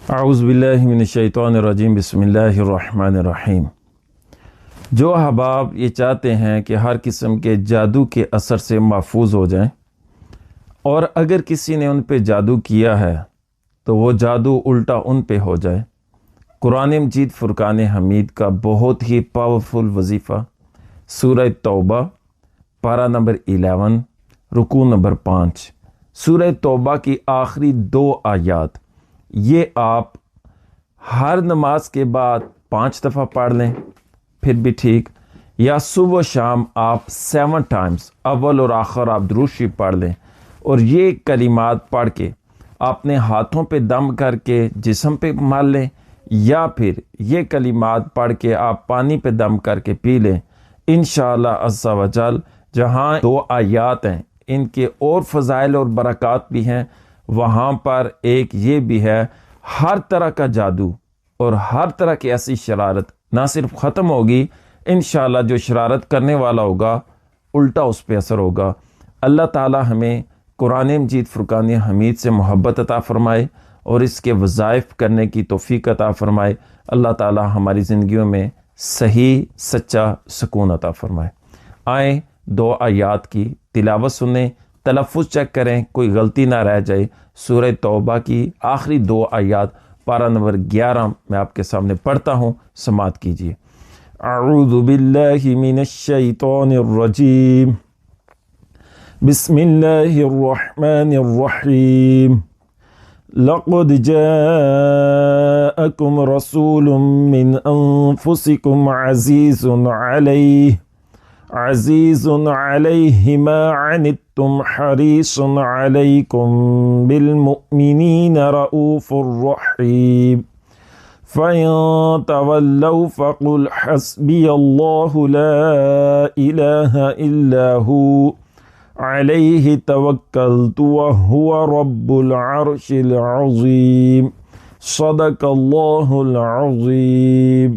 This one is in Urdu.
اعوذ باللہ من الشیطان الرجیم، بسم اللہ الرحمن الرحیم۔ جو احباب یہ چاہتے ہیں کہ ہر قسم کے جادو کے اثر سے محفوظ ہو جائیں، اور اگر کسی نے ان پہ جادو کیا ہے تو وہ جادو الٹا ان پہ ہو جائے، قرآن مجید فرقان حمید کا بہت ہی پاورفل وظیفہ سورہ توبہ پارہ نمبر 11 رکوع نمبر 5، سورہ توبہ کی آخری 2 آیات، یہ آپ ہر نماز کے بعد 5 دفعہ پڑھ لیں پھر بھی ٹھیک، یا صبح و شام آپ 7 ٹائمز اول اور آخر آپ درود شریف پڑھ لیں، اور یہ کلمات پڑھ کے اپنے ہاتھوں پہ دم کر کے جسم پہ مال لیں، یا پھر یہ کلمات پڑھ کے آپ پانی پہ دم کر کے پی لیں۔ انشاءاللہ عز و جل جہاں 2 آیات ہیں ان کے اور فضائل اور برکات بھی ہیں، وہاں پر ایک یہ بھی ہے، ہر طرح کا جادو اور ہر طرح کی ایسی شرارت نہ صرف ختم ہوگی، انشاءاللہ جو شرارت کرنے والا ہوگا الٹا اس پہ اثر ہوگا۔ اللہ تعالی ہمیں قرآن مجید فرقان حمید سے محبت عطا فرمائے اور اس کے وظائف کرنے کی توفیق عطا فرمائے۔ اللہ تعالی ہماری زندگیوں میں صحیح سچا سکون عطا فرمائے۔ آئیں 2 آیات کی تلاوت سنیں، تلفظ چیک کریں کوئی غلطی نہ رہ جائے۔ سورہ توبہ کی آخری 2 آیات پارہ نمبر 11 میں آپ کے سامنے پڑھتا ہوں، سماعت کیجیے۔ اعوذ باللہ من الشیطان الرجیم، بسم اللہ الرحمن الرحیم۔ لقد جاءکم رسول من انفسکم عزیز علیہ ما عنتم حریص علیکم بالمؤمنین رؤوف رحیم فَإِن تَوَلَّوْا فَقُلْ حَسْبِيَ اللَّهُ لَا إِلَهَ إِلَّا هُوَ عَلَيْهِ تَوَكَّلْتُ وَهُوَ رَبُّ الْعَرْشِ الْعَظِيمِ صدق اللہ العظیم۔